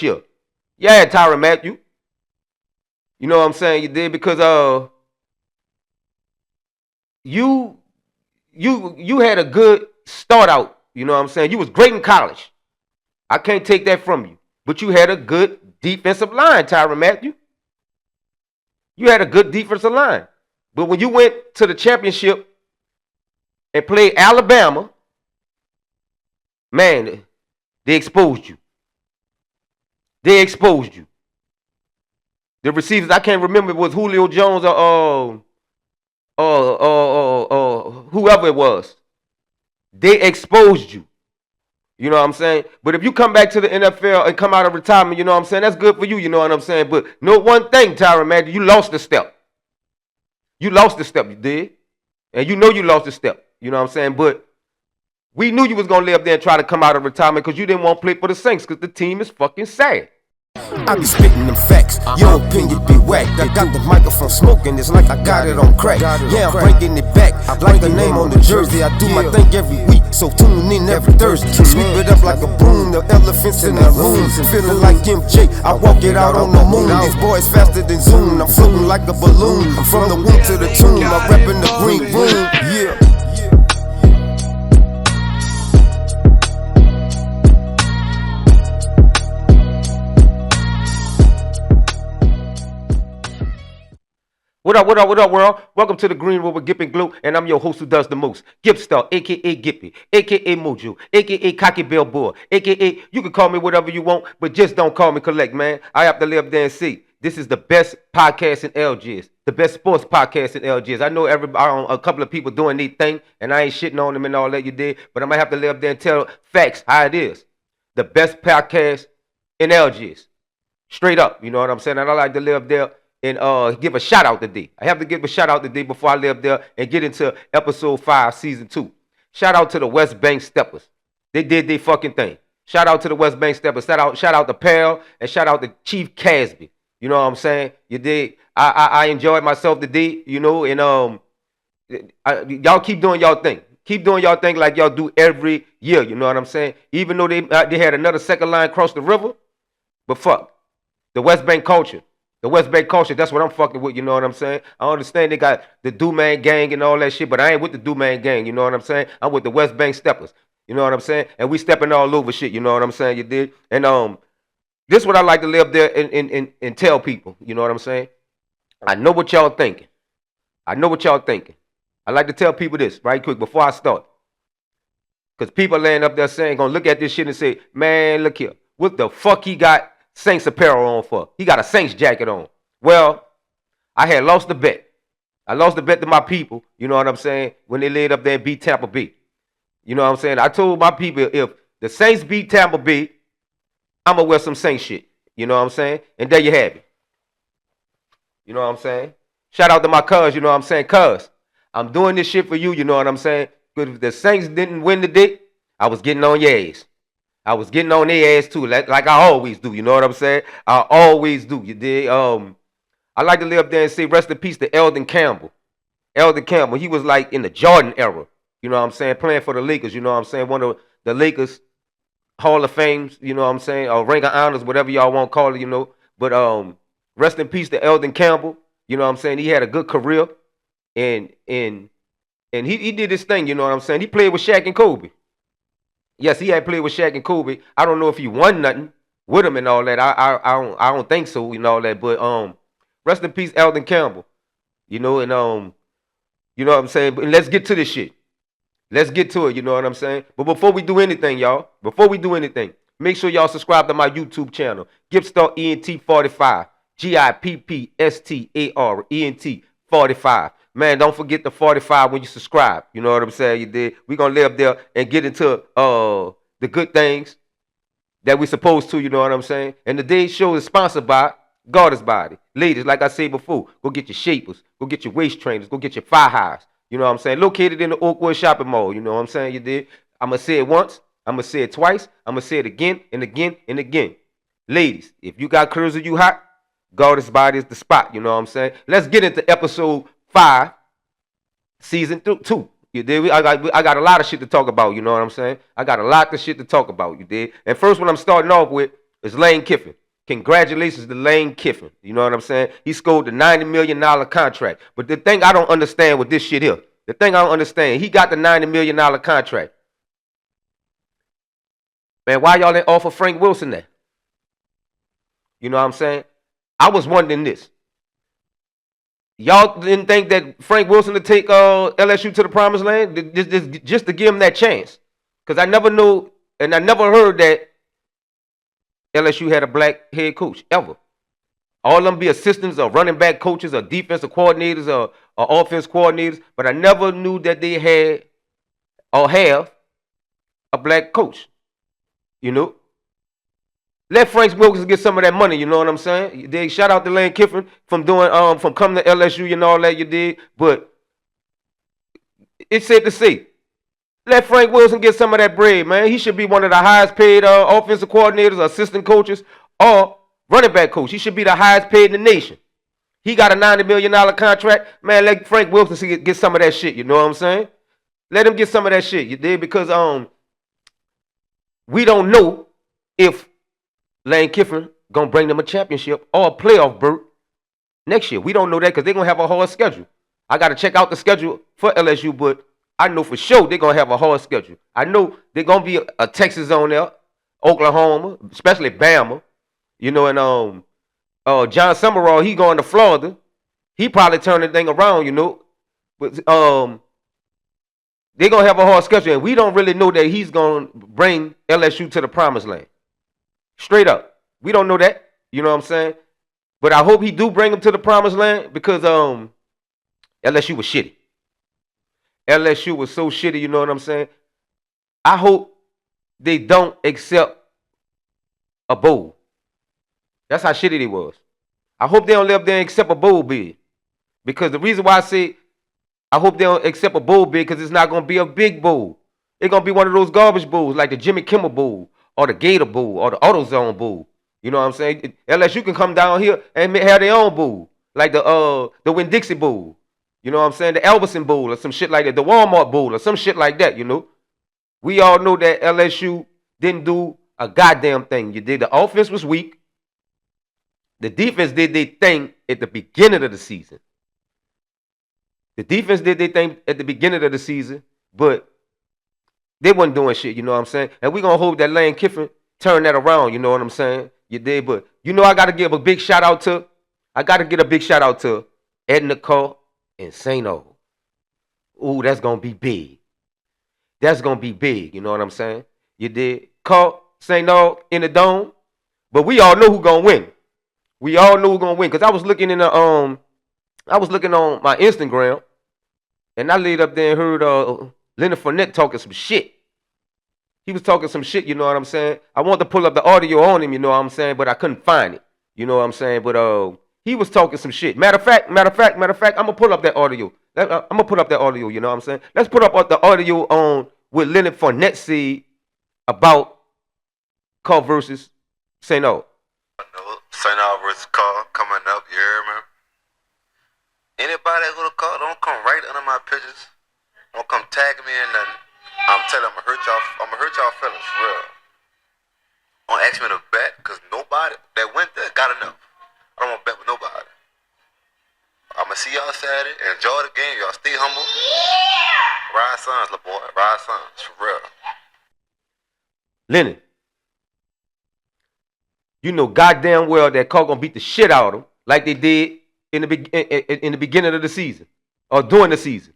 year. Yeah, Tyren Matheu. You know what I'm saying? You did because you you had a good start out. You know what I'm saying? You was great in college. I can't take that from you. But you had a good defensive line, Tyren Matheu. You had a good defensive line. But when you went to the championship and played Alabama, man, they exposed you. They exposed you. The receivers, I can't remember if it was Julio Jones or whoever it was. They exposed you. You know what I'm saying? But if you come back to the NFL and come out of retirement, you know what I'm saying? That's good for you, you know what I'm saying? But no one thing, Tyren Matheu, you lost a step. You lost a step, you did. And you know you lost a step. You know what I'm saying? But we knew you was going to live there and try to come out of retirement because you didn't want to play for the Saints because the team is fucking sad. I be spitting them facts, your opinion be whack. I got the microphone smoking, it's like I got it on crack. Yeah, I'm bringing it back, like the name on the jersey. I do my thing every week, so tune in every Thursday. Sweep it up like a broom, the elephants in the room. Feeling like MJ, I walk it out on the moon. These boys faster than Zoom, I'm floating like a balloon. I'm from the womb to the tomb, I'm repping the green room. Yeah. What up, world? Welcome to the Green Room with Gipp and Glue, and I'm your host who does the most. Gipp Star, a.k.a. Gippy, a.k.a. Mojo, a.k.a. Cocky Billboard, a.k.a. you can call me whatever you want, but just don't call me Collect, man. I have to live there and see. This is the best podcast in LGS, the best sports podcast in LGS. I know a couple of people doing their thing, and I ain't shitting on them and all that you did, but I'm going to have to live there and tell facts how it is. The best podcast in LGS. Straight up, you know what I'm saying? And I like to live there and give a shout out today. I have to give a shout out today before I live there and get into episode 5, season 2. Shout out to the West Bank Steppers. They did their fucking thing. Shout out to the West Bank Steppers. Shout out to Pal and shout out to Chief Casby. You know what I'm saying? You did. I enjoyed myself today, you know, and y'all keep doing y'all thing. Keep doing y'all thing like y'all do every year, you know what I'm saying? Even though they had another second line across the river, but fuck. The West Bank culture. The West Bank culture, that's what I'm fucking with, you know what I'm saying? I understand they got the Do-Man gang and all that shit, but I ain't with the Do-Man gang, you know what I'm saying? I'm with the West Bank Steppers, you know what I'm saying? And we stepping all over shit, you know what I'm saying? You did? And this is what I like to live there and tell people, you know what I'm saying? I know what y'all thinking. I know what y'all thinking. I like to tell people this right quick before I start. Because people laying up there saying, gonna look at this shit and say, man, look here. What the fuck he got Saints apparel on for? He got a Saints jacket on. Well, I had lost the bet. I lost the bet to my people, you know what I'm saying, when they laid up there and beat Tampa Bay. You know what I'm saying? I told my people, if the Saints beat Tampa Bay, I'm going to wear some Saints shit. You know what I'm saying? And there you have it. You know what I'm saying? Shout out to my cuz, you know what I'm saying? Cuz, I'm doing this shit for you, you know what I'm saying? But if the Saints didn't win today, I was getting on your ass. I was getting on their ass too, like I always do. You know what I'm saying? I always do. You did. I like to live up there and say rest in peace to Eldon Campbell. Eldon Campbell, he was like in the Jordan era. You know what I'm saying? Playing for the Lakers. You know what I'm saying? One of the Lakers Hall of Fames. You know what I'm saying? Or Ring of Honors, whatever y'all want to call it. You know. But rest in peace to Eldon Campbell. You know what I'm saying? He had a good career, and he did his thing. You know what I'm saying? He played with Shaq and Kobe. Yes, he had played with Shaq and Kobe. I don't know if he won nothing with him and all that. I don't think so and all that. But rest in peace, Eldon Campbell. You know, and you know what I'm saying? But let's get to this shit. Let's get to it, you know what I'm saying? But before we do anything, y'all, make sure y'all subscribe to my YouTube channel, Gippstar ENT 45. GIPPSTAR ENT 45. Man, don't forget the 45 when you subscribe. You know what I'm saying? You did. We're going to live there and get into the good things that we're supposed to, you know what I'm saying? And today's show is sponsored by Goddess Body. Ladies, like I said before, go get your shapers, go get your waist trainers, go get your thigh highs. You know what I'm saying? Located in the Oakwood Shopping Mall. You know what I'm saying? You did. I'm going to say it once. I'm going to say it twice. I'm going to say it again and again and again. Ladies, if you got curves or you hot, Goddess Body is the spot. You know what I'm saying? Let's get into episode 5, season 2. You did? I got a lot of shit to talk about. You know what I'm saying? I got a lot of shit to talk about. You did? And first, what I'm starting off with, is Lane Kiffin. Congratulations to Lane Kiffin. You know what I'm saying? He scored the $90 million contract. But the thing I don't understand with this shit here, the thing I don't understand, he got the $90 million contract. Man, why y'all didn't offer Frank Wilson that? You know what I'm saying? I was wondering this. Y'all didn't think that Frank Wilson would take LSU to the promised land just to give him that chance? Because I never knew, and I never heard that LSU had a black head coach, ever. All of them be assistants or running back coaches or defensive coordinators or offense coordinators, but I never knew that they had or have a black coach. You know? Let Frank Wilson get some of that money, you know what I'm saying? They shout out to Lane Kiffin from coming to LSU and all that you did, but it's safe to say, let Frank Wilson get some of that bread, man. He should be one of the highest paid offensive coordinators, assistant coaches, or running back coach. He should be the highest paid in the nation. He got a $90 million contract. Man, let Frank Wilson get some of that shit, you know what I'm saying? Let him get some of that shit, you did, because we don't know if Lane Kiffin gonna bring them a championship or a playoff berth next year. We don't know that because they're gonna have a hard schedule. I gotta check out the schedule for LSU, but I know for sure they're gonna have a hard schedule. I know they're gonna be a Texas on there, Oklahoma, especially Bama. You know, and John Summerall, he going to Florida. He probably turn the thing around, you know. But they're gonna have a hard schedule, and we don't really know that he's gonna bring LSU to the promised land. Straight up. We don't know that. You know what I'm saying? But I hope he do bring him to the promised land because LSU was shitty. LSU was so shitty, you know what I'm saying? I hope they don't accept a bowl. That's how shitty they was. I hope they don't live there and accept a bowl bid. Because the reason why I say I hope they don't accept a bowl bid because it's not going to be a big bowl. It's going to be one of those garbage bowls like the Jimmy Kimmel Bowl or the Gator Bowl or the AutoZone Bowl. You know what I'm saying? LSU can come down here and have their own bowl. Like the Winn-Dixie Bowl. You know what I'm saying? The Elverson Bowl or some shit like that. The Walmart Bowl or some shit like that, you know. We all know that LSU didn't do a goddamn thing. You did. The offense was weak. The defense did their thing at the beginning of the season. The defense did their thing at the beginning of the season, but they wasn't doing shit, you know what I'm saying? And we're going to hope that Lane Kiffin turn that around, you know what I'm saying? You did, but you know I got to give a big shout out to Edna Cole and Saino. Ooh, that's going to be big. That's going to be big, you know what I'm saying? You did. Cole, Saino in the dome, but we all know who's going to win. We all know who's going to win, because I was looking on my Instagram, and I laid up there and heard Leonard Farnette talking some shit. He was talking some shit, you know what I'm saying? I wanted to pull up the audio on him, you know what I'm saying, but I couldn't find it. You know what I'm saying? But he was talking some shit. Matter of fact, I'm gonna pull up that audio. You know what I'm saying? Let's put up the audio on what Leonard Farnette said about Call versus Saino. Saino versus Call coming up, you hear me? Anybody that go to Call, don't come right under my pictures. Don't come tag me in nothing. I'm telling you, I'm gonna hurt y'all feelings for real. Don't ask me to bet, cause nobody that went there got enough. I don't wanna bet with nobody. I'm gonna see y'all Saturday. Enjoy the game. Y'all stay humble. Yeah! Ride Sons, little boy. Ride Sons, for real. Leonard, you know goddamn well that Call gonna beat the shit out of him like they did in the beginning of the season or during the season.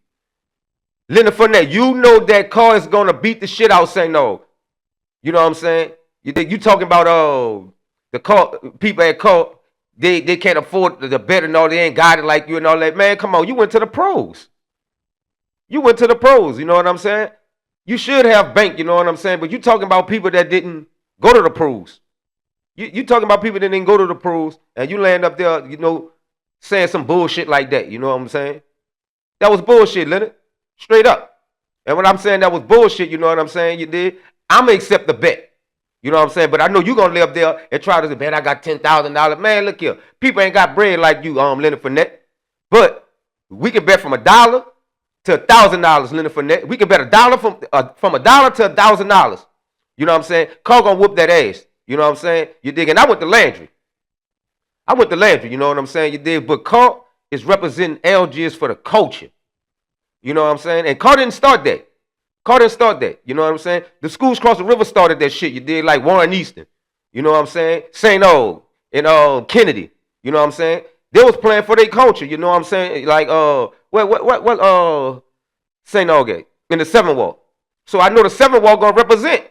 Leonard Farnette, you know that Call is gonna beat the shit out Saino. You know what I'm saying? You talking about the Call people at Call, they can't afford the bet and all, they ain't got it like you and all that. Man, come on, you went to the pros. You went to the pros, you know what I'm saying? You should have bank, you know what I'm saying? But you talking about people that didn't go to the pros. You talking about people that didn't go to the pros, and you land up there, you know, saying some bullshit like that, you know what I'm saying? That was bullshit, Leonard. Straight up. And when I'm saying that was bullshit, you know what I'm saying? You did. I'm going to accept the bet. You know what I'm saying? But I know you're going to live there and try to say, man, I got $10,000. Man, look here. People ain't got bread like you, Leonard Farnette. But we can bet from $1 to $1,000, Leonard Farnette. We can bet $1 from $1 to $1,000. You know what I'm saying? Call going to whoop that ass. You know what I'm saying? You dig? And I went to Landry. You know what I'm saying? You dig? But Carl is representing LGS for the culture. You know what I'm saying? And Carl didn't start that. You know what I'm saying? The schools across the river started that shit. You did, like Warren Easton. You know what I'm saying? St. O and Kennedy. You know what I'm saying? They was playing for their culture. You know what I'm saying? Like what St. O gave in the 7 wall. So I know the 7 wall gonna represent.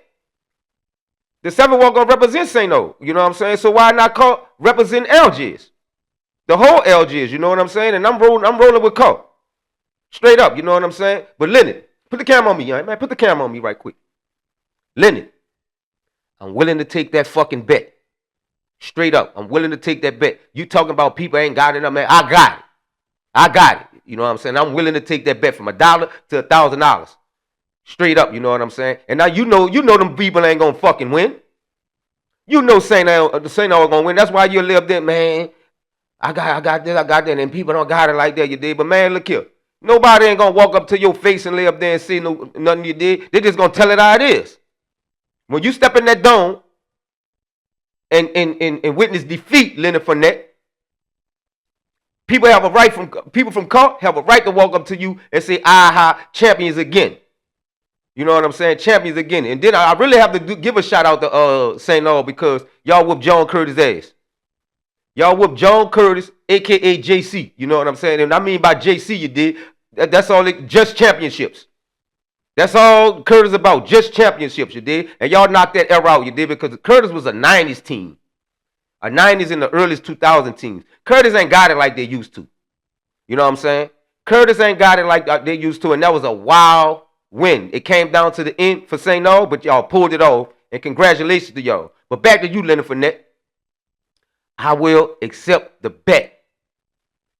The 7 wall gonna represent St. O. You know what I'm saying? So why not call represent LGS? The whole LGS. You know what I'm saying? And I'm rolling with Carl. Straight up. You know what I'm saying? But Leonard. Put the camera on me, young man. Put the camera on me right quick. Leonard, I'm willing to take that fucking bet. Straight up, I'm willing to take that bet. You talking about people ain't got it, man. I got it. You know what I'm saying? I'm willing to take that bet from $1 to $1,000. Straight up, you know what I'm saying? And now you know them people ain't gonna fucking win. You know St. O gonna win. That's why you live there, man. I got this, and people don't got it like that, you did. But man, look here. Nobody ain't gonna walk up to your face and lay up there and say nothing you did. They just gonna tell it how it is. When you step in that dome and witness defeat Leonard Farnette, people from Carl have a right to walk up to you and say, aha, champions again. You know what I'm saying? Champions again. And then I really have to give a shout out to St. O because y'all whooped John Curtis' ass. Y'all whooped John Curtis, a.k.a. JC. You know what I'm saying? And I mean by JC you did. That's all just championships. That's all Curtis about. Just championships, you did. And y'all knocked that era out, you did, because Curtis was a 90s team. A 90s and the earliest 2000 teams. Curtis ain't got it like they used to. You know what I'm saying? Curtis ain't got it like they used to, and that was a wild win. It came down to the end for St. O, but y'all pulled it off, and congratulations to y'all. But back to you, Leonard Farnette. I will accept the bet.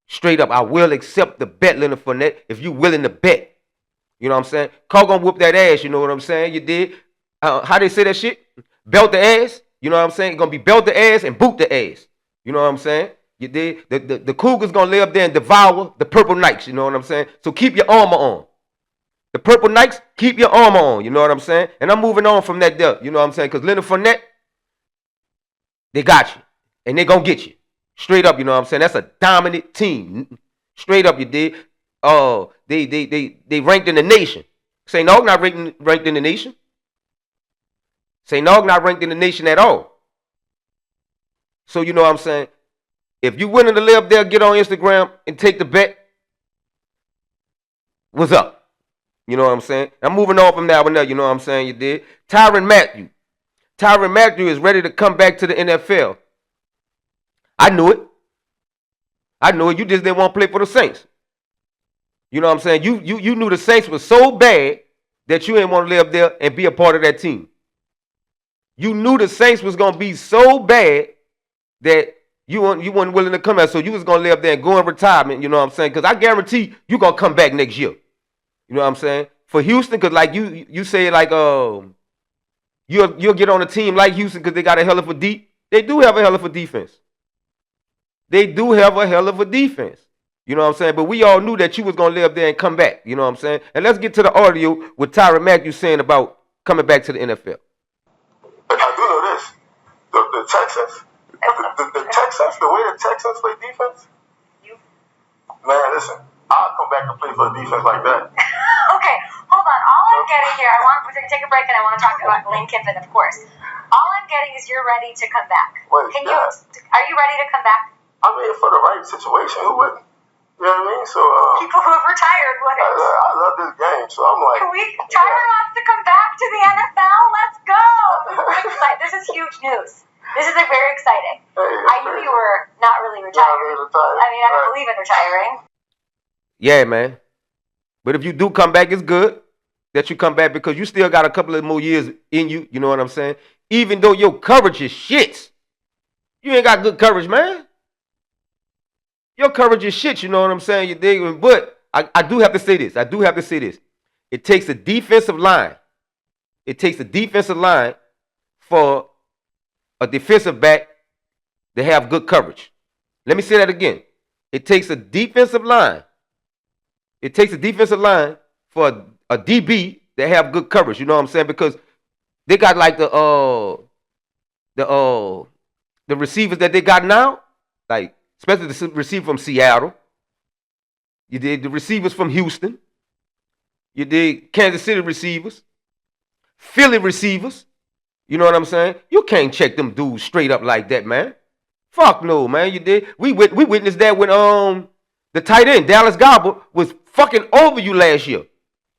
Straight up, I will accept the bet, Leonard Farnette, if you willing to bet. You know what I'm saying? Carl gonna whoop that ass, you know what I'm saying? You did. How they say that shit? Belt the ass. You know what I'm saying? It's gonna be belt the ass and boot the ass. You know what I'm saying? You did. The Cougars gonna lay up there and devour the Purple Knights. You know what I'm saying? So keep your armor on. The Purple Knights, keep your armor on. You know what I'm saying? And I'm moving on from that there. You know what I'm saying? Because Leonard Farnette, they got you. And they gonna get you. Straight up, you know what I'm saying? That's a dominant team. Straight up, you did. They ranked in the nation. St. O not ranked in the nation. St. O not ranked in the nation at all. So you know what I'm saying? If you willing to live there, get on Instagram and take the bet. What's up? You know what I'm saying? I'm moving on from that one there. You know what I'm saying? You did. Tyren Matheu. Tyren Matheu is ready to come back to the NFL. I knew it. You just didn't want to play for the Saints. You know what I'm saying? You knew the Saints was so bad that you didn't want to live there and be a part of that team. You knew the Saints was going to be so bad that you weren't willing to come out. So you was going to live there and go in retirement, you know what I'm saying? Because I guarantee you're going to come back next year. You know what I'm saying? For Houston, because like you say like you'll get on a team like Houston because they got a hell of a deep. They do have a hell of a defense. You know what I'm saying? But we all knew that you was going to live there and come back. You know what I'm saying? And let's get to the audio with Tyren Matheu saying about coming back to the NFL. But I do know this. The Texans, the way the Texans play defense, man, listen, I'll come back and play for a defense like that. Okay, hold on. All I'm getting here, we're going to take a break and I want to talk about Lane Kiffin, of course. All I'm getting is you're ready to come back. Are you ready to come back? I mean, for the right situation, who wouldn't? You know what I mean? So people who have retired wouldn't. I love this game, so I'm like, Tyren wants to come back to the NFL. Let's go! This is huge news. This is very exciting. I knew you were not really retired. I mean, I don't believe in retiring. Yeah, man. But if you do come back, it's good that you come back because you still got a couple of more years in you. You know what I'm saying? Even though your coverage is shit, you ain't got good coverage, man. Your coverage is shit, you know what I'm saying? You dig? But I do have to say this. It takes a defensive line. For a defensive back to have good coverage. Let me say that again. It takes a defensive line. For a DB that have good coverage. You know what I'm saying? Because they got like the the receivers that they got now, like especially the receiver from Seattle. You did the receivers from Houston. You did Kansas City receivers, Philly receivers. You know what I'm saying? You can't check them dudes straight up like that, man. Fuck no, man. You did. We witnessed that when the tight end Dallas Goedert was fucking over you last year.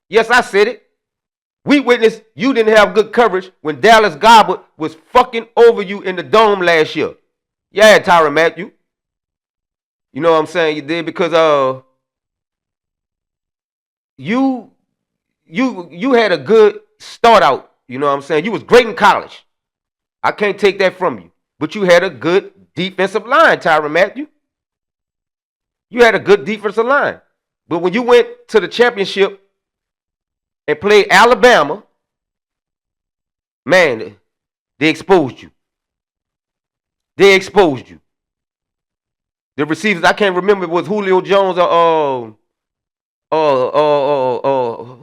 Yes, I said it. We witnessed you didn't have good coverage when Dallas Goedert was fucking over you in the dome last year. Yeah, Tyren Matheu. You know what I'm saying? You did because you had a good start out. You know what I'm saying? You was great in college. I can't take that from you. But you had a good defensive line, Tyren Matheu. You had a good defensive line. But when you went to the championship and played Alabama, man, they exposed you. They exposed you. The receivers, I can't remember if it was Julio Jones or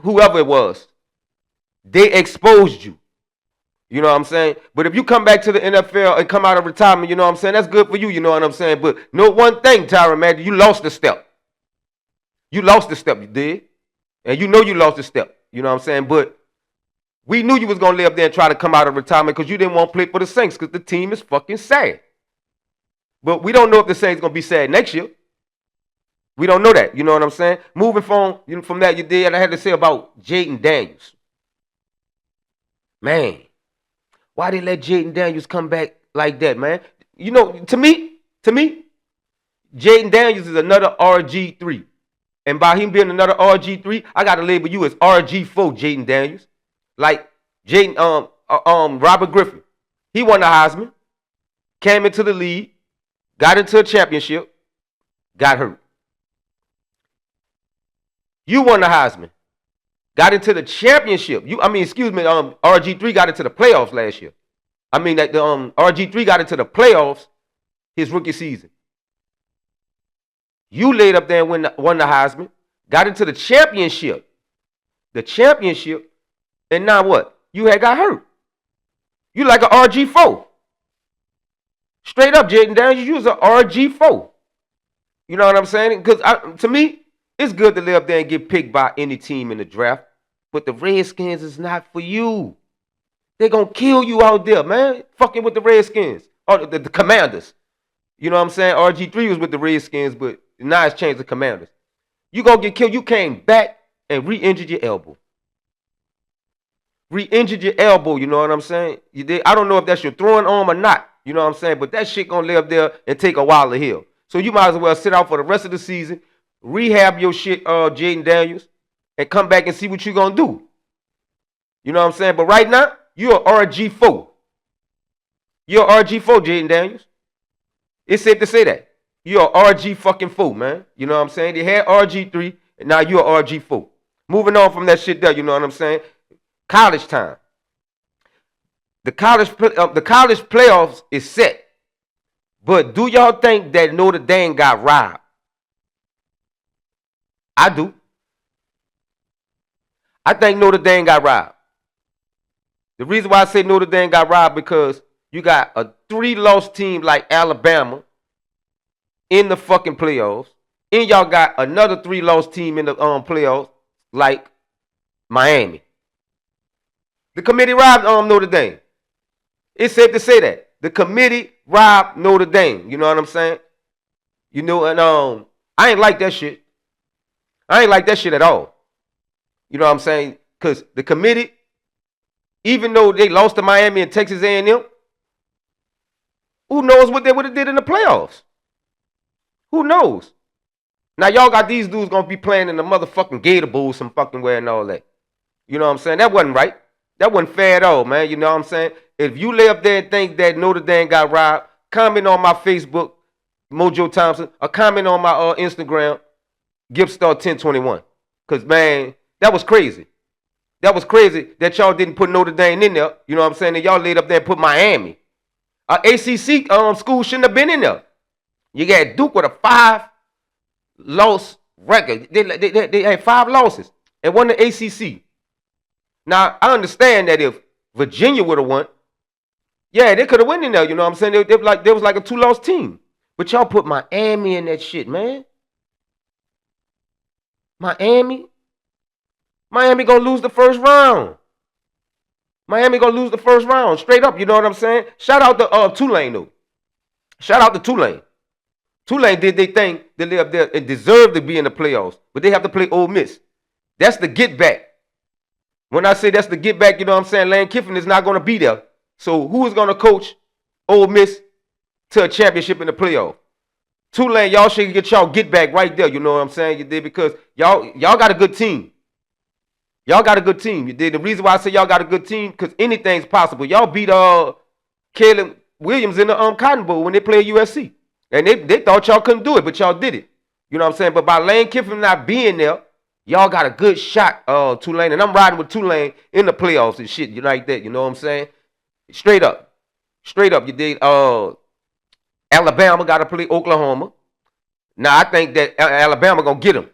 whoever it was. They exposed you. You know what I'm saying? But if you come back to the NFL and come out of retirement, you know what I'm saying? That's good for you, you know what I'm saying? But know one thing, Tyren Matheu, you lost the step. You lost the step, you did. And you know you lost the step. You know what I'm saying? But we knew you was going to lay up there and try to come out of retirement because you didn't want to play for the Saints because the team is fucking sad. But we don't know if the Saints going to be sad next year. We don't know that. You know what I'm saying? Moving from that, you did. And I had to say about Jaden Daniels. Man, why they let Jaden Daniels come back like that, man? You know, to me, Jaden Daniels is another RG3. And by him being another RG3, I got to label you as RG4, Jaden Daniels. Like Robert Griffin. He won the Heisman, came into the league, got into a championship, got hurt. You won the Heisman, got into the championship. RG3 got into the playoffs last year. RG3 got into the playoffs his rookie season. You laid up there and won the Heisman, got into the championship. And now what? You had got hurt. You like an RG4. Straight up, Jaden Daniels, you was an RG4. You know what I'm saying? Because to me, it's good to lay up there and get picked by any team in the draft. But the Redskins is not for you. They're going to kill you out there, man. Fucking with the Redskins. Or the Commanders. You know what I'm saying? RG3 was with the Redskins, but now it's changed to Commanders. You going to get killed. You came back and re-injured your elbow. Re-injured your elbow, you know what I'm saying? You did. I don't know if that's your throwing arm or not, you know what I'm saying? But that shit going to lay up there and take a while to heal. So you might as well sit out for the rest of the season, rehab your shit, Jaden Daniels, and come back and see what you're going to do. You know what I'm saying? But right now, you're RG4. You're RG4, Jaden Daniels. It's safe to say that. You're RG fucking 4, man. You know what I'm saying? They had RG3, and now you're RG4. Moving on from that shit there, you know what I'm saying? College time. The college playoffs is set. But do y'all think that Notre Dame got robbed? I do. I think Notre Dame got robbed. The reason why I say Notre Dame got robbed because you got a 3-loss team like Alabama in the fucking playoffs. And y'all got another 3-loss team in the playoffs like Miami. The committee robbed Notre Dame. It's safe to say that. The committee robbed Notre Dame. You know what I'm saying? You know, and I ain't like that shit. I ain't like that shit at all. You know what I'm saying? Because the committee, even though they lost to Miami and Texas A&M, who knows what they would have did in the playoffs? Who knows? Now, y'all got these dudes going to be playing in the motherfucking Gator Bowl some fucking way and all that. You know what I'm saying? That wasn't right. That wasn't fair at all, man. You know what I'm saying? If you lay up there and think that Notre Dame got robbed, comment on my Facebook, Mojo Thompson, or comment on my Instagram, GippStar1021. Because, man, that was crazy. That was crazy that y'all didn't put Notre Dame in there. You know what I'm saying? And y'all laid up there and put Miami. ACC school shouldn't have been in there. You got Duke with a 5-loss record. They had 5 losses and won the ACC. Now, I understand that if Virginia would have won, Yeah, they could have went in there. You know what I'm saying? They was like a 2-loss team. But y'all put Miami in that shit, man. Miami gonna lose the first round. Miami gonna lose the first round, straight up. You know what I'm saying? Shout out to Tulane though. Shout out to Tulane. Tulane did their thing. They lived there and deserved to be in the playoffs, but they have to play Ole Miss. That's the get back. When I say that's the get back, you know what I'm saying? Lane Kiffin is not gonna be there. So who is gonna coach Ole Miss to a championship in the playoff? Tulane, y'all should get y'all get back right there. You know what I'm saying? You did, because y'all got a good team. Y'all got a good team. You did. The reason why I say y'all got a good team, because anything's possible. Y'all beat Caleb Williams in the Cotton Bowl when they played USC. And they thought y'all couldn't do it, but y'all did it. You know what I'm saying? But by Lane Kiffin not being there, y'all got a good shot, Tulane. And I'm riding with Tulane in the playoffs and shit. You like that? You know what I'm saying? Straight up. Straight up. You did. Alabama got to play Oklahoma. Now, I think that Alabama going to get them.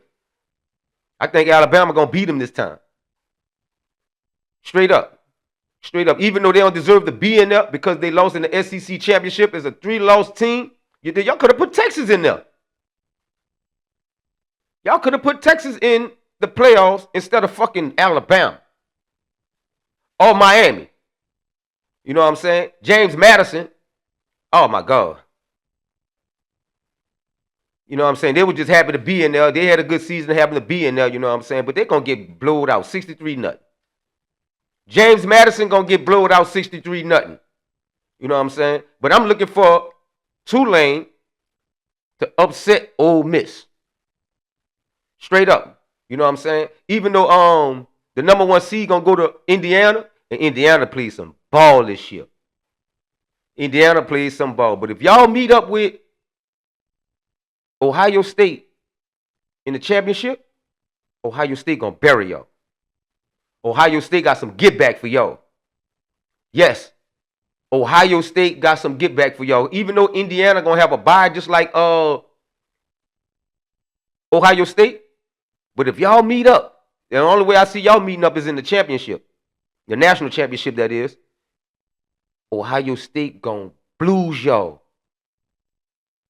I think Alabama going to beat them this time. Straight up. Straight up. Even though they don't deserve to be in there because they lost in the SEC championship as a 3-loss team, y'all could have put Texas in there. Y'all could have put Texas in the playoffs instead of fucking Alabama. Or Miami. You know what I'm saying? James Madison. Oh, my God. You know what I'm saying? They were just happy to be in there. They had a good season having to be in there, you know what I'm saying? But they're going to get blowed out 63-0. James Madison going to get blowed out 63-0. You know what I'm saying? But I'm looking for Tulane to upset Ole Miss. Straight up. You know what I'm saying? Even though the number 1 seed going to go to Indiana, and Indiana plays some ball this year. Indiana plays some ball. But if y'all meet up with Ohio State in the championship, Ohio State going to bury y'all. Ohio State got some get back for y'all. Yes. Ohio State got some get back for y'all. Even though Indiana going to have a bye just like Ohio State. But if y'all meet up, the only way I see y'all meeting up is in the championship. The national championship, that is. Ohio State going to blues y'all.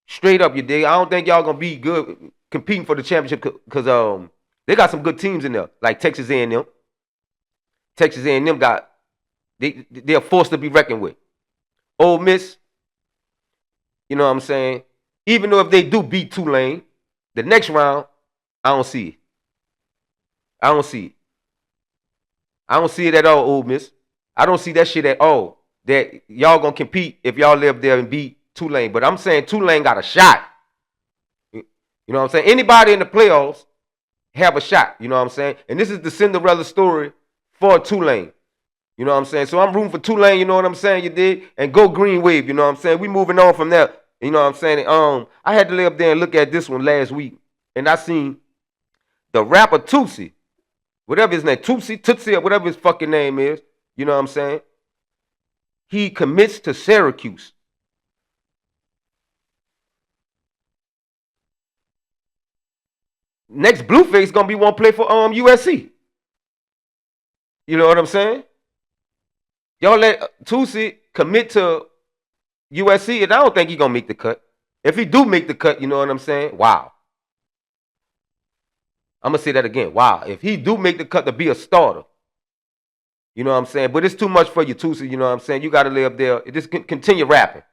Straight up, you dig? I don't think y'all going to be good competing for the championship because they got some good teams in there, like Texas A&M. Texas A&M got, they're forced to be reckoned with. Ole Miss, you know what I'm saying? Even though if they do beat Tulane, the next round, I don't see it. I don't see it. I don't see it at all, Ole Miss. I don't see that shit at all. That y'all gonna compete if y'all live there and beat Tulane. But I'm saying Tulane got a shot. You know what I'm saying? Anybody in the playoffs have a shot. You know what I'm saying? And this is the Cinderella story for Tulane. You know what I'm saying? So I'm rooting for Tulane, you know what I'm saying? You did? And go Green Wave, you know what I'm saying? We moving on from there. You know what I'm saying? I had to lay up there and look at this one last week. And I seen the rapper Tootsie. Whatever his name, Tootsie, or whatever his fucking name is. You know what I'm saying? He commits to Syracuse. Next Blueface gonna be one play for USC. You know what I'm saying? Y'all let Tootsie commit to USC, and I don't think he's gonna make the cut. If he do make the cut, you know what I'm saying? Wow. I'm gonna say that again. Wow. If he do make the cut to be a starter, you know what I'm saying? But it's too much for you, Tootsie, you know what I'm saying? You gotta lay up there. Just continue rapping.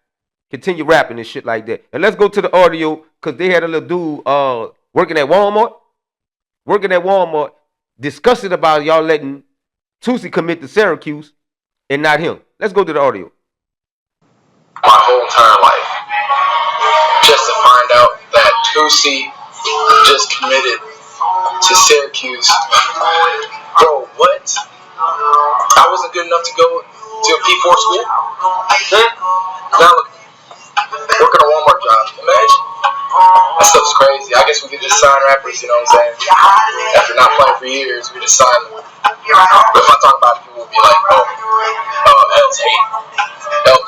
Continue rapping and shit like that. And let's go to the audio, because they had a little dude working at Walmart. Discussing about y'all letting Tootsie commit to Syracuse and not him. Let's go to the audio. My whole entire life, just to find out that Tootsie just committed to Syracuse. Bro, what? I wasn't good enough to go to a P4 school? Now look, working a Walmart job. Imagine. That stuff's crazy. I guess we could just sign rappers, you know what I'm saying? After not playing for years, we just sign them. But if I talk about it, people will be like, L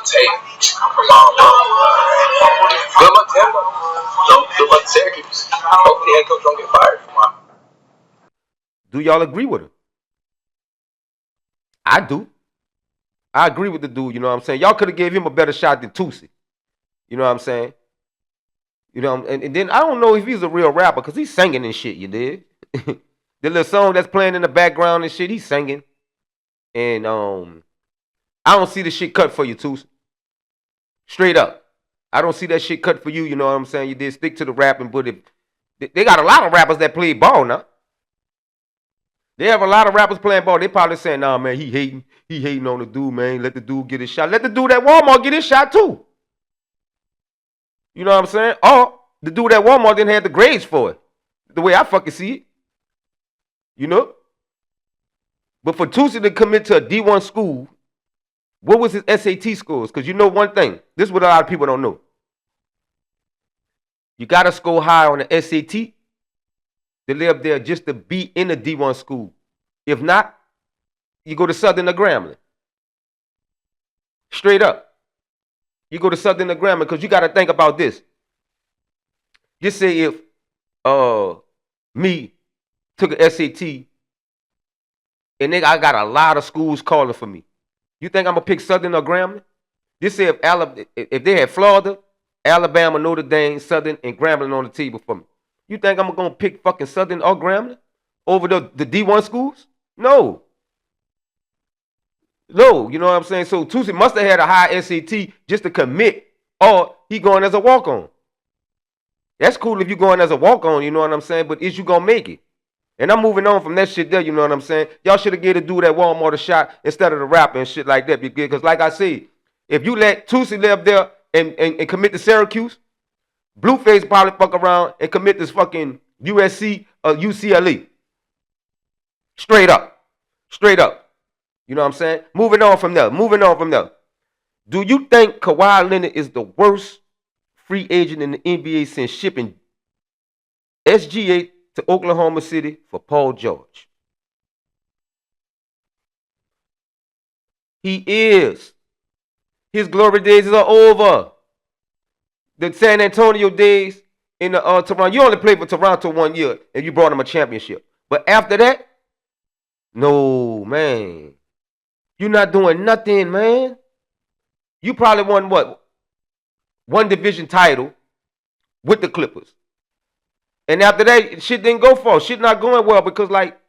Tate. Come on, bro. Good luck to him, though. Good luck to Syracuse. Hopefully the head coach don't get fired from him. Do y'all agree with him? I do. I agree with the dude, you know what I'm saying? Y'all could have gave him a better shot than Tusi. You know what I'm saying? You know, and then I don't know if he's a real rapper because he's singing and shit, you did. The little song that's playing in the background and shit, he's singing. And I don't see the shit cut for you, Tusi. Straight up. I don't see that shit cut for you, you know what I'm saying? You did stick to the rapping, but if they got a lot of rappers that play ball now. They have a lot of rappers playing ball. They probably saying, nah, man, he hating on the dude, man. Let the dude get his shot. Let the dude at Walmart get his shot too. You know what I'm saying? Or the dude at Walmart didn't have the grades for it. The way I fucking see it. You know? But for Tusi to commit to a D1 school, what was his SAT scores? Because you know one thing. This is what a lot of people don't know. You got to score high on the SAT to live there just to be in a D1 school. If not, you go to Southern or Grambling. Straight up. You go to Southern or Grambling because you got to think about this. Just say if me took an SAT and I got a lot of schools calling for me. You think I'm going to pick Southern or Grambling? Just say if they had Florida, Alabama, Notre Dame, Southern, and Grambling on the table for me. You think I'm going to pick fucking Southern or Grambling over the D1 schools? No. No, you know what I'm saying? So Tusi must have had a high SAT just to commit, or he going as a walk-on. That's cool if you going as a walk-on, you know what I'm saying? But is you going to make it? And I'm moving on from that shit there, you know what I'm saying? Y'all should have gave the dude at Walmart a shot instead of the rapper and shit like that. Because like I said, if you let Tusi live there and commit to Syracuse, Blueface probably fuck around and commit this fucking USC or UCLA. Straight up. Straight up. You know what I'm saying? Moving on from there. Do you think Kawhi Leonard is the worst free agent in the NBA since shipping SGA to Oklahoma City for Paul George? He is. His glory days are over. The San Antonio days in the Toronto. You only played for Toronto 1 year and you brought him a championship. But after that, no, man. You're not doing nothing, man. You probably won what? One division title with the Clippers. And after that, shit didn't go far. Shit not going well because, like,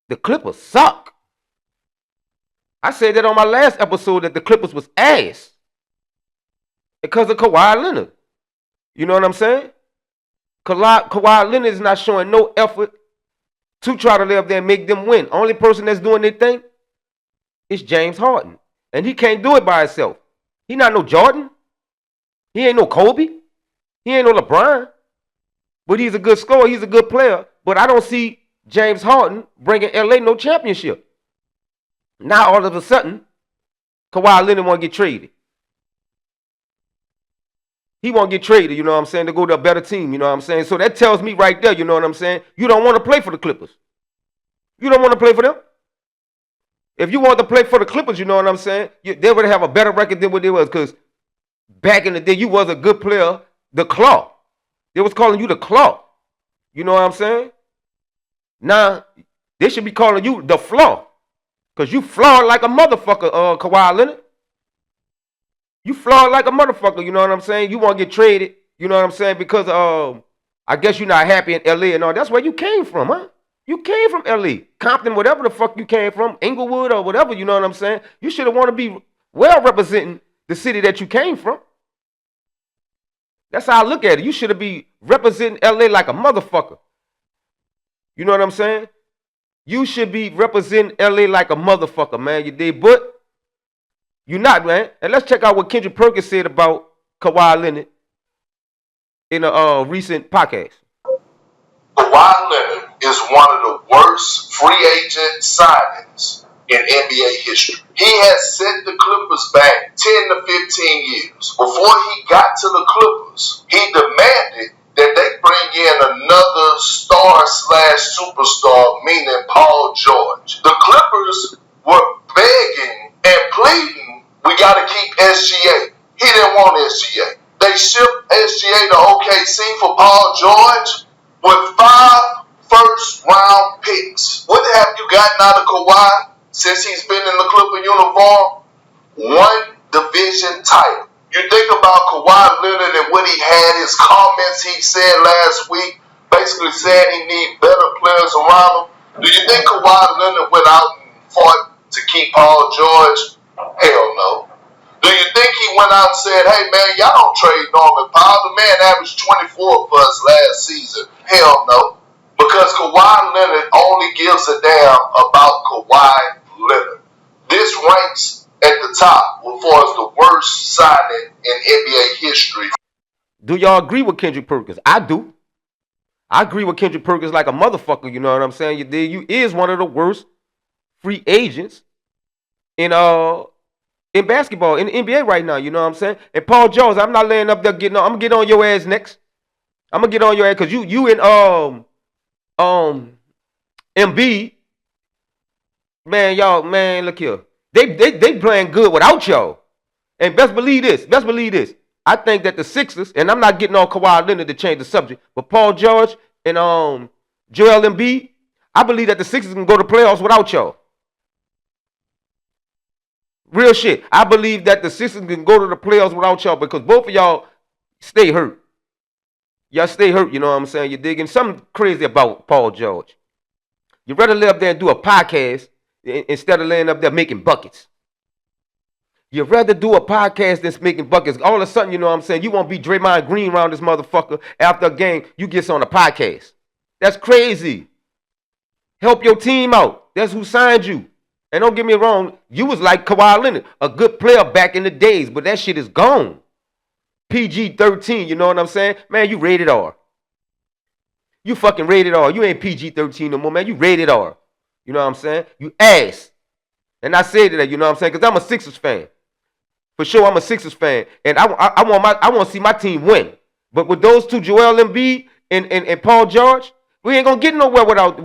the Clippers suck. I said that on my last episode that the Clippers was ass. Because of Kawhi Leonard. You know what I'm saying? Kawhi Leonard is not showing no effort to try to live there and make them win. Only person that's doing their thing is James Harden. And he can't do it by himself. He not no Jordan. He ain't no Kobe. He ain't no LeBron. But he's a good scorer. He's a good player. But I don't see James Harden bringing LA no championship. Now all of a sudden, Kawhi Leonard want to get traded. He won't get traded, you know what I'm saying, to go to a better team, you know what I'm saying? So that tells me right there, you know what I'm saying, you don't want to play for the Clippers. You don't want to play for them. If you want to play for the Clippers, you know what I'm saying, they would have a better record than what they was because back in the day, you was a good player, the Claw. They was calling you the Claw. You know what I'm saying? Now, they should be calling you the Flaw because you flawed like a motherfucker, Kawhi Leonard. You flawed like a motherfucker, you know what I'm saying? You want to get traded, you know what I'm saying? Because I guess you're not happy in LA and all. That's where you came from, huh? You came from LA. Compton, whatever the fuck you came from, Inglewood or whatever, you know what I'm saying? You should have want to be well representing the city that you came from. That's how I look at it. You should have been representing LA like a motherfucker. You know what I'm saying? You should be representing LA like a motherfucker, man. You did, but you're not, man. And let's check out what Kendrick Perkins said about Kawhi Leonard in a recent podcast. Kawhi Leonard is one of the worst free agent signings in NBA history. He has set the Clippers back 10 to 15 years. Before he got to the Clippers, he demanded that they bring in another star/superstar, meaning Paul George. The Clippers were begging and pleading, we got to keep SGA. He didn't want SGA. They shipped SGA to OKC for Paul George with 5 first-round picks. What have you gotten out of Kawhi since he's been in the Clipper uniform? One division title. You think about Kawhi Leonard and what he had, his comments he said last week, basically saying he need better players around him. Do you think Kawhi Leonard went out and fought to keep Paul George? Hell no. Do you think he went out and said, hey man, y'all don't trade Norman Powell? The man averaged 24 for us last season. Hell no. Because Kawhi Leonard only gives a damn about Kawhi Leonard. This ranks at the top as far as the worst signing in NBA history. Do y'all agree with Kendrick Perkins? I do. I agree with Kendrick Perkins like a motherfucker, you know what I'm saying? You is one of the worst free agents in basketball, in the NBA right now, you know what I'm saying? And Paul George, I'm not laying up there getting on. I'm gonna get on your ass next. I'm gonna get on your ass because you and Embiid, man, y'all, man, look here. They playing good without y'all. And best believe this. I think that the Sixers, and I'm not getting on Kawhi Leonard to change the subject, but Paul George and Joel Embiid, I believe that the Sixers can go to playoffs without y'all. Real shit. I believe that the Sixers can go to the playoffs without y'all because both of y'all stay hurt. Y'all stay hurt, you know what I'm saying? You're digging something crazy about Paul George. You'd rather lay up there and do a podcast instead of laying up there making buckets. You'd rather do a podcast than making buckets. All of a sudden, you know what I'm saying, you won't be Draymond Green around this motherfucker. After a game, you get on a podcast. That's crazy. Help your team out. That's who signed you. And don't get me wrong, you was like Kawhi Leonard, a good player back in the days, but that shit is gone. PG-13, you know what I'm saying? Man, you rated R. You fucking rated R. You ain't PG-13 no more, man. You rated R. You know what I'm saying? You ass. And I say that, you know what I'm saying? Because I'm a Sixers fan. For sure, I'm a Sixers fan. And I want to see my team win. But with those two, Joel Embiid and Paul George, we ain't going to get nowhere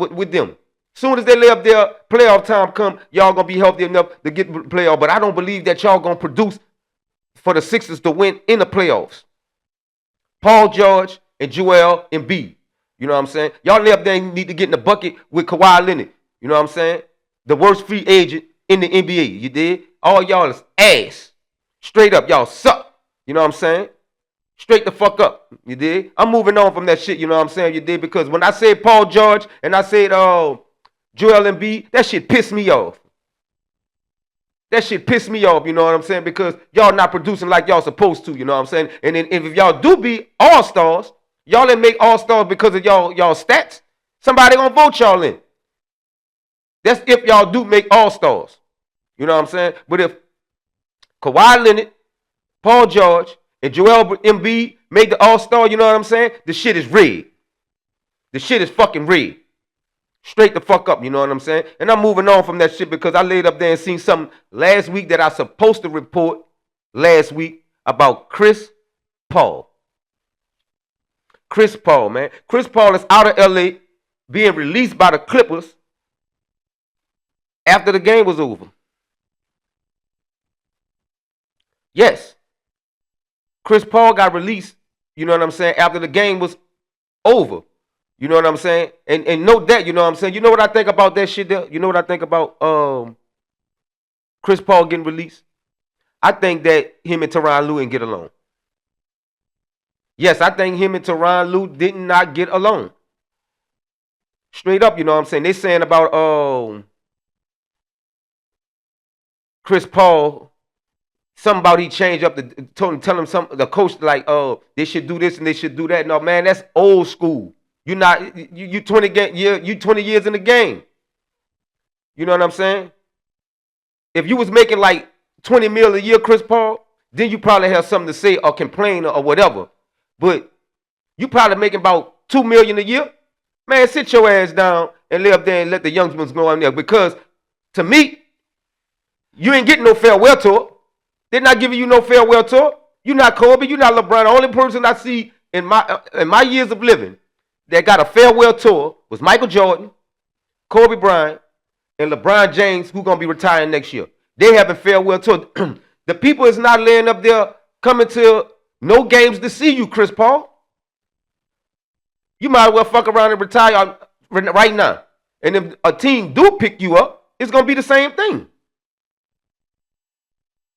with them. Soon as they lay up there, playoff time come, y'all going to be healthy enough to get the playoff. But I don't believe that y'all going to produce for the Sixers to win in the playoffs. Paul George and Joel Embiid. You know what I'm saying? Y'all lay up there and need to get in the bucket with Kawhi Leonard. You know what I'm saying? The worst free agent in the NBA. You did? All y'all is ass. Straight up, y'all suck. You know what I'm saying? Straight the fuck up. You did? I'm moving on from that shit, you know what I'm saying? You did? Because when I said Paul George and I said Joel Embiid, that shit pissed me off. That shit pissed me off, you know what I'm saying? Because y'all not producing like y'all supposed to, you know what I'm saying? And then if y'all do be all-stars, y'all didn't make all-stars because of y'all stats. Somebody gonna vote y'all in. That's if y'all do make all-stars. You know what I'm saying? But if Kawhi Leonard, Paul George, and Joel Embiid made the all-star, you know what I'm saying? The shit is rigged. The shit is fucking rigged. Straight the fuck up, you know what I'm saying? And I'm moving on from that shit because I laid up there and seen something last week that I supposed to report last week about Chris Paul. Chris Paul, man. Chris Paul is out of LA being released by the Clippers after the game was over. Yes. Chris Paul got released, you know what I'm saying, after the game was over. You know what I'm saying? And note that, you know what I'm saying? You know what I think about that shit there? You know what I think about Chris Paul getting released? I think that him and Tyron Lue didn't get along. Yes, I think him and Tyron Lue did not get along. Straight up, you know what I'm saying? They saying about Chris Paul, something about he changed up tell him something, the coach like, they should do this and they should do that. No, man, that's old school. You 20 years in the game. You know what I'm saying? If you was making like 20 mil a year, Chris Paul, then you probably have something to say or complain or whatever. But you probably making about $2 million a year. Man, sit your ass down and lay up there and let the young ones go on there. Because to me, you ain't getting no farewell tour. They're not giving you no farewell tour. You're not Kobe. You're not LeBron. The only person I see in my years of living that got a farewell tour was Michael Jordan, Kobe Bryant, and LeBron James, who's going to be retiring next year. They having farewell tour. The people is not laying up there coming to no games to see you, Chris Paul. You might as well fuck around and retire right now. And if a team do pick you up, it's going to be the same thing.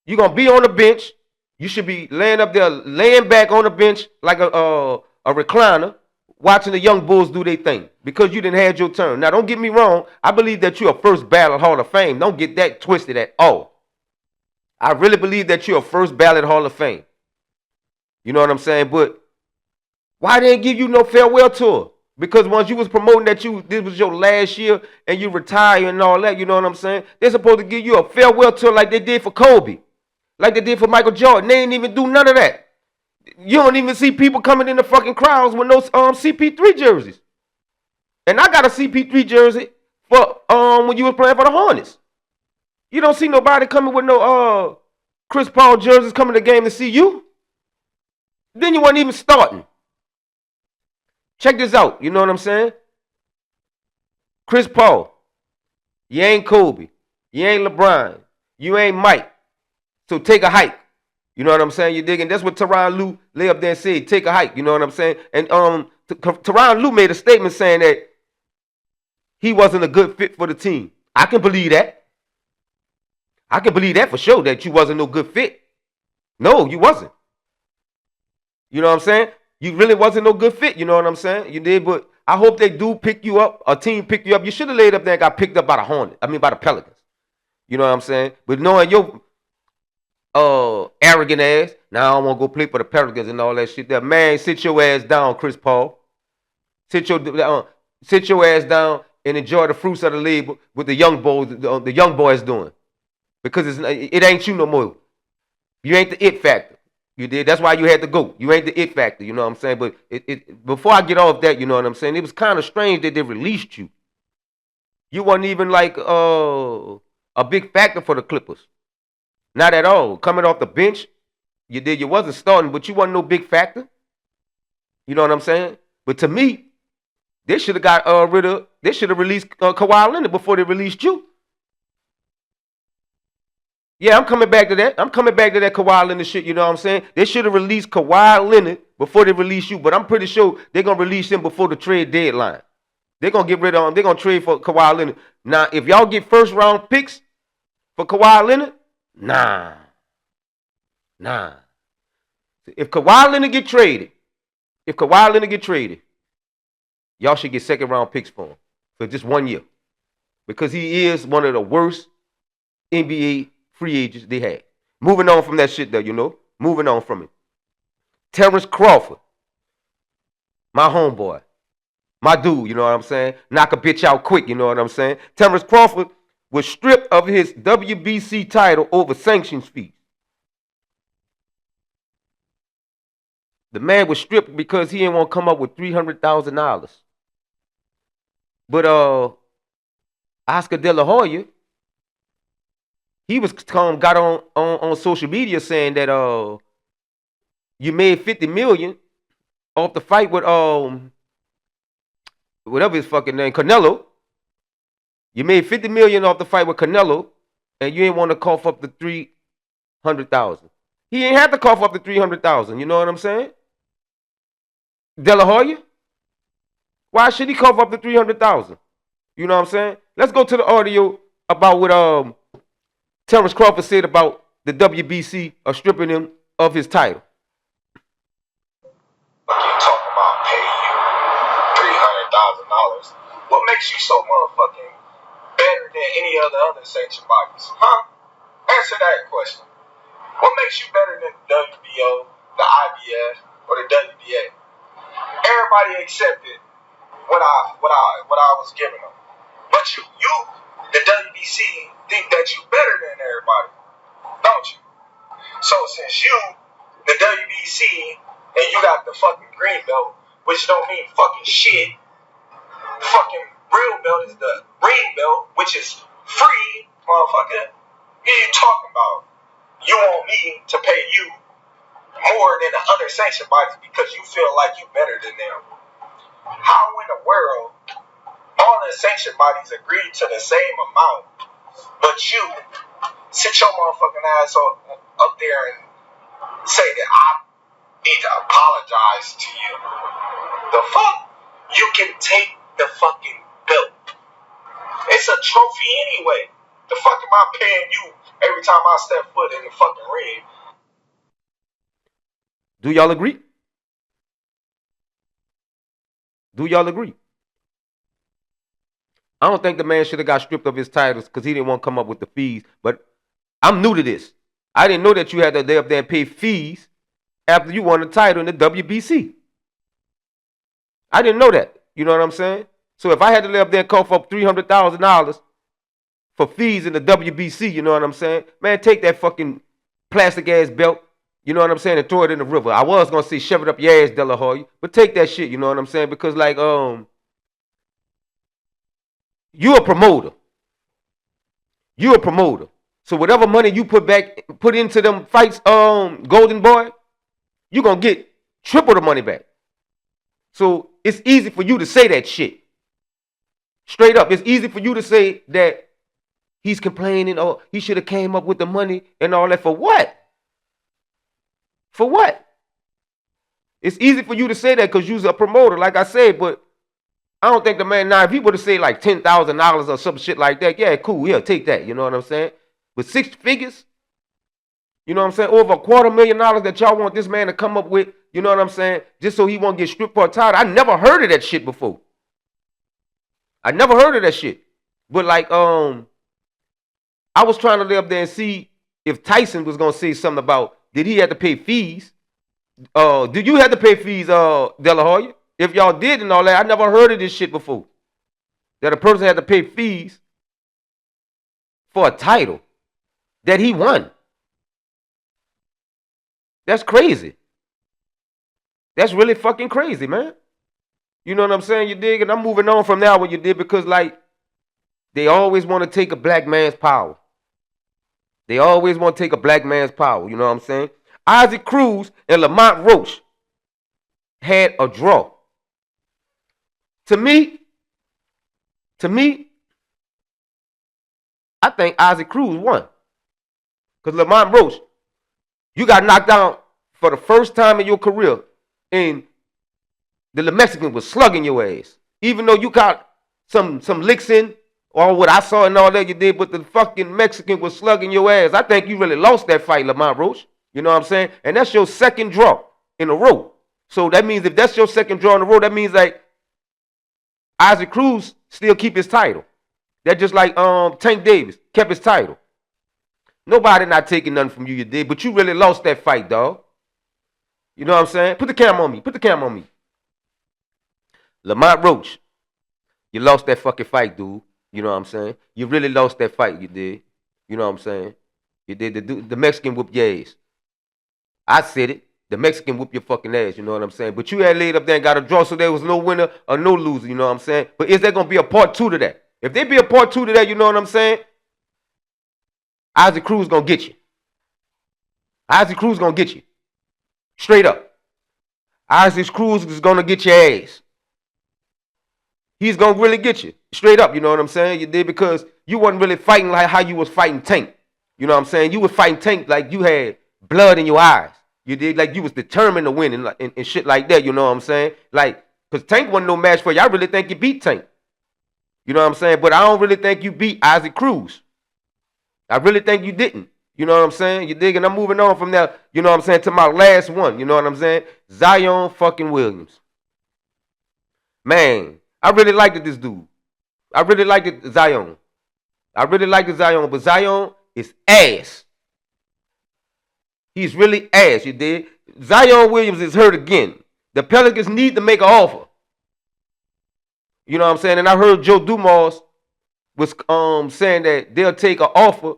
You're going to be on the bench. You should be laying up there, laying back on the bench like a recliner, watching the young Bulls do their thing because you didn't have your turn. Now, don't get me wrong. I believe that you're a first ballot Hall of Fame. Don't get that twisted at all. I really believe that you're a first ballot Hall of Fame. You know what I'm saying? But why didn't give you no farewell tour? Because once you was promoting that this was your last year and you retire and all that, you know what I'm saying? They're supposed to give you a farewell tour like they did for Kobe, like they did for Michael Jordan. They ain't even do none of that. You don't even see people coming in the fucking crowds with no CP3 jerseys. And I got a CP3 jersey for when you was playing for the Hornets. You don't see nobody coming with no Chris Paul jerseys coming to the game to see you. Then you weren't even starting. Check this out. You know what I'm saying? Chris Paul. You ain't Kobe. You ain't LeBron. You ain't Mike. So take a hike. You know what I'm saying? You digging? That's what Tyron Lue lay up there and said. Take a hike. You know what I'm saying? And Tyron Lue made a statement saying that he wasn't a good fit for the team. I can believe that. I can believe that for sure, that you wasn't no good fit. No, you wasn't. You know what I'm saying? You really wasn't no good fit. You know what I'm saying? You did, but I hope they do pick you up. A team pick you up. You should have laid up there and got picked up by the Pelicans. You know what I'm saying? But knowing your arrogant ass, now I don't want to go play for the Pelicans and all that shit there. Man, sit your ass down, Chris Paul. Sit your ass down and enjoy the fruits of the labor with the young boys doing. Because it ain't you no more. You ain't the it factor. You did. That's why you had to go. You ain't the it factor. You know what I'm saying? But before I get off that, you know what I'm saying? It was kind of strange that they released you. You wasn't even like a big factor for the Clippers. Not at all. Coming off the bench, you did. You wasn't starting, but you wasn't no big factor. You know what I'm saying? But to me, they should have got they should have released Kawhi Leonard before they released you. Yeah, I'm coming back to that. I'm coming back to that Kawhi Leonard shit, you know what I'm saying? They should have released Kawhi Leonard before they release you, but I'm pretty sure they're going to release him before the trade deadline. They're going to get rid of him. They're going to trade for Kawhi Leonard. Now, if y'all get first round picks for Kawhi Leonard, nah. If Kawhi Leonard get traded, y'all should get second round picks for him for just 1 year. Because he is one of the worst NBA free agents they had. Moving on from that shit though, you know. Moving on from it. Terrence Crawford. My homeboy. My dude, you know what I'm saying? Knock a bitch out quick, you know what I'm saying? Terrence Crawford was stripped of his WBC title over sanctions fees. The man was stripped because he didn't want to come up with $300,000. But Oscar De La Hoya, he was got on social media saying that you made $50 million off the fight with whatever his fucking name, Canelo. You made $50 million off the fight with Canelo, and you ain't want to cough up the $300,000. He ain't had to cough up the $300,000. You know what I'm saying? De La Hoya, why should he cough up the $300,000? You know what I'm saying? Let's go to the audio about what Terrence Crawford said about the WBC stripping him of his title. You talking about paying you $300,000? What makes you so motherfucking better than any other sanctioned bodies? Huh? Answer that question. What makes you better than the WBO, the IBF, or the WBA? Everybody accepted what I was giving them. But you, the WBC, think that you better than everybody, don't you? So since you, the WBC, and you got the fucking green belt, which don't mean fucking shit, the fucking real belt is the green belt, which is free, motherfucker. What are you talking about? You want me to pay you more than the other sanctioned bodies because you feel like you better than them. How in the world all the sanctioned bodies agreed to the same amount, but you sit your motherfucking ass up there and say that I need to apologize to you? The fuck? You can take the fucking belt. It's a trophy anyway. The fuck am I paying you every time I step foot in the fucking ring? Do y'all agree? Do y'all agree? I don't think the man should have got stripped of his titles because he didn't want to come up with the fees. But I'm new to this. I didn't know that you had to lay up there and pay fees after you won the title in the WBC. I didn't know that. You know what I'm saying? So if I had to lay up there and cough up $300,000 for fees in the WBC, you know what I'm saying? Man, take that fucking plastic ass belt, you know what I'm saying, and throw it in the river. I was gonna say shove it up your ass, De La Hoya, but take that shit, you know what I'm saying? Because like you a promoter. You a promoter. So whatever money you put into them fights, Golden Boy, you gonna get triple the money back. So it's easy for you to say that shit. Straight up, it's easy for you to say that he's complaining or he should have came up with the money and all that. For what? For what? It's easy for you to say that because you're a promoter, like I said, but I don't think the man, now if he would have said like $10,000 or some shit like that, yeah, cool, yeah, take that, you know what I'm saying? With 6 figures, you know what I'm saying, over $250,000 that y'all want this man to come up with, you know what I'm saying, just so he won't get stripped for a title. I never heard of that shit before. I never heard of that shit. But like, I was trying to lay up there and see if Tyson was gonna say something about, did he have to pay fees? Did you have to pay fees, De La Hoya? If y'all did and all that, I never heard of this shit before. That a person had to pay fees for a title that he won. That's crazy. That's really fucking crazy, man. You know what I'm saying? You dig? And I'm moving on from that what you did because, like, they always want to take a black man's power. They always want to take a black man's power. You know what I'm saying? Isaac Cruz and Lamont Roach had a draw. To me, I think Isaac Cruz won. Because Lamont Roach, you got knocked out for the first time in your career, and the Mexican was slugging your ass. Even though you got some licks in, or what I saw and all that you did, but the fucking Mexican was slugging your ass. I think you really lost that fight, Lamont Roach. You know what I'm saying? And that's your second draw in a row. So that means if that's your second draw in a row, that means like Isaac Cruz still keep his title. That just like Tank Davis kept his title. Nobody not taking nothing from you, you did, but you really lost that fight, dog. You know what I'm saying? Put the camera on me. Put the camera on me. Lamont Roach, you lost that fucking fight, dude. You know what I'm saying? You really lost that fight, you did. You know what I'm saying? You did. The Mexican whoop your ass. I said it. The Mexican whoop your fucking ass, you know what I'm saying? But you had laid up there and got a draw, so there was no winner or no loser, you know what I'm saying? But is there going to be a part 2 to that? If there be a part 2 to that, you know what I'm saying? Isaac Cruz going to get you. Isaac Cruz going to get you. Straight up. Isaac Cruz is going to get your ass. He's going to really get you. Straight up, you know what I'm saying? You did, because you wasn't really fighting like how you was fighting Tank. You know what I'm saying? You was fighting Tank like you had blood in your eyes. You did, like you was determined to win and shit like that, you know what I'm saying? Like, because Tank wasn't no match for you. I really think you beat Tank. You know what I'm saying? But I don't really think you beat Isaac Cruz. I really think you didn't. You know what I'm saying? You dig? And I'm moving on from there, you know what I'm saying, to my last one. You know what I'm saying? Zion fucking Williams. Man, I really liked this dude. I really liked Zion. I really liked Zion, but Zion is ass. He's really ass, you did. Zion Williams is hurt again. The Pelicans need to make an offer. You know what I'm saying? And I heard Joe Dumas was saying that they'll take an offer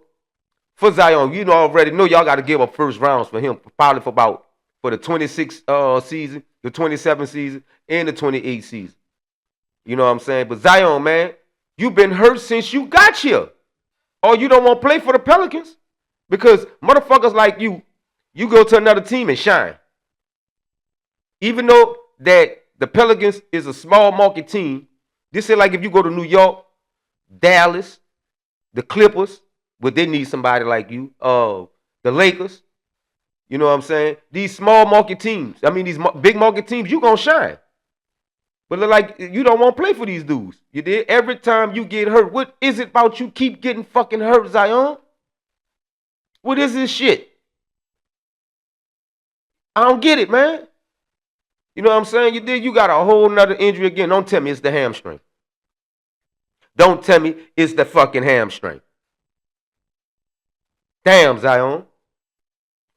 for Zion. You know, already know y'all got to give up first rounds for him, probably for the 26 season, the 27 season, and the 28 season. You know what I'm saying? But Zion, man, you've been hurt since you got here. Or you don't want to play for the Pelicans. Because motherfuckers like you go to another team and shine. Even though that the Pelicans is a small market team, this is like if you go to New York, Dallas, the Clippers, but they need somebody like you. The Lakers, you know what I'm saying? These small market teams, I mean these big market teams, you gonna shine. But look like you don't want to play for these dudes. You did. Every time you get hurt, what is it about you keep getting fucking hurt, Zion? What is this shit? I don't get it, man. You know what I'm saying? You did. You got a whole nother injury again. Don't tell me it's the hamstring. Don't tell me it's the fucking hamstring. Damn, Zion.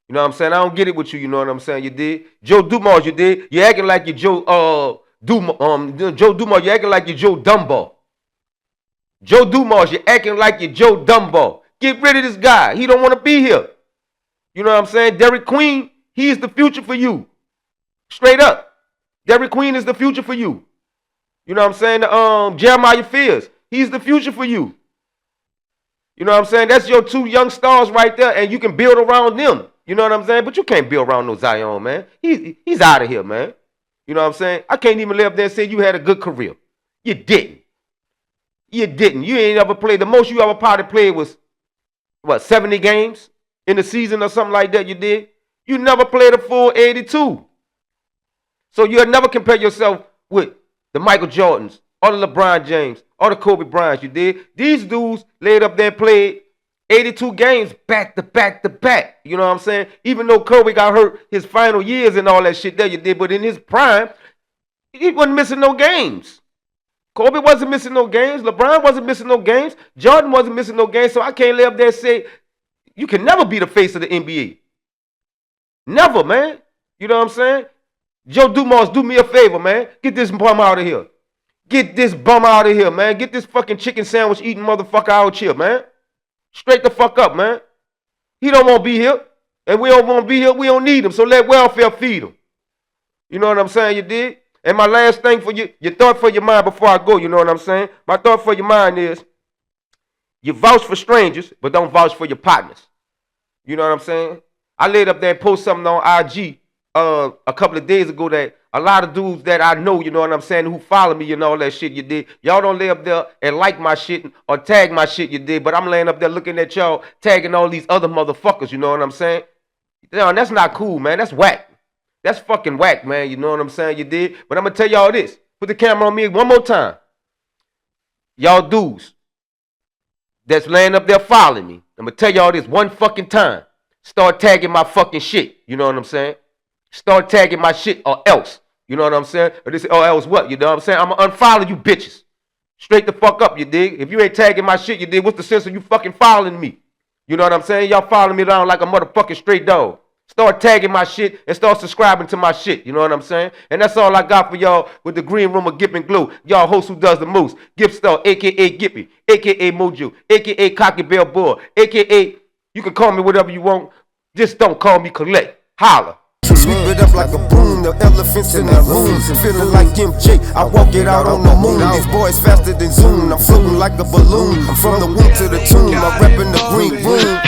You know what I'm saying? I don't get it with you. You know what I'm saying? You did. Joe Dumars, you did. You acting like you Joe Joe Dumars, you acting like you Joe Dumbo. Joe Dumars, you acting like you Joe Dumbo. Get rid of this guy. He don't want to be here. You know what I'm saying? Derek Queen, he is the future for you. Straight up. Derek Queen is the future for you. You know what I'm saying? Jeremiah Fears, he's the future for you. You know what I'm saying? That's your two young stars right there, and you can build around them. You know what I'm saying? But you can't build around no Zion, man. He's out of here, man. You know what I'm saying? I can't even lay up there and say you had a good career. You didn't. You didn't. You ain't ever played. The most you ever probably played was, 70 games in the season or something like that you did? You never played a full 82. So you'll never compare yourself with the Michael Jordans or the LeBron James or the Kobe Bryants, you did. These dudes laid up there and played 82 games back to back to back. You know what I'm saying? Even though Kobe got hurt his final years and all that shit there you did, but in his prime, he wasn't missing no games. Kobe wasn't missing no games. LeBron wasn't missing no games. Jordan wasn't missing no games. So I can't lay up there and say, you can never be the face of the NBA. Never, man. You know what I'm saying? Joe Dumars, do me a favor, man. Get this bum out of here. Get this bum out of here, man. Get this fucking chicken sandwich eating motherfucker out here, man. Straight the fuck up, man. He don't want to be here. And we don't want to be here. We don't need him. So let welfare feed him. You know what I'm saying? You did? And my last thing for you, your thought for your mind before I go, you know what I'm saying? My thought for your mind is, you vouch for strangers, but don't vouch for your partners. You know what I'm saying? I laid up there and posted something on IG a couple of days ago that a lot of dudes that I know, you know what I'm saying, who follow me and all that shit you did, y'all don't lay up there and like my shit or tag my shit you did, but I'm laying up there looking at y'all tagging all these other motherfuckers, you know what I'm saying? Damn, that's not cool, man. That's whack. That's fucking whack, man. You know what I'm saying? You did. But I'm going to tell y'all this. Put the camera on me one more time. Y'all dudes that's laying up there following me, I'm going to tell y'all this one fucking time. Start tagging my fucking shit. You know what I'm saying? Start tagging my shit or else. You know what I'm saying? Or they say, oh, else what? You know what I'm saying? I'm going to unfollow you bitches. Straight the fuck up, you dig? If you ain't tagging my shit, you dig? What's the sense of you fucking following me? You know what I'm saying? Y'all following me around like a motherfucking straight dog. Start tagging my shit and start subscribing to my shit. You know what I'm saying? And that's all I got for y'all with the Green Room of Gipp and Glue. Y'all host who does the most. Gipp Star, a.k.a. Gippy, a.k.a. Mojo, a.k.a. Cocky Bell Boy, a.k.a. you can call me whatever you want. Just don't call me Collect. Holla. Sweep it up like a broom, the elephants in the room. Feeling like MJ, I walk it out on the moon. These boys faster than Zoom, I'm floating like a balloon. From the womb to the tomb, I'm repping the green room.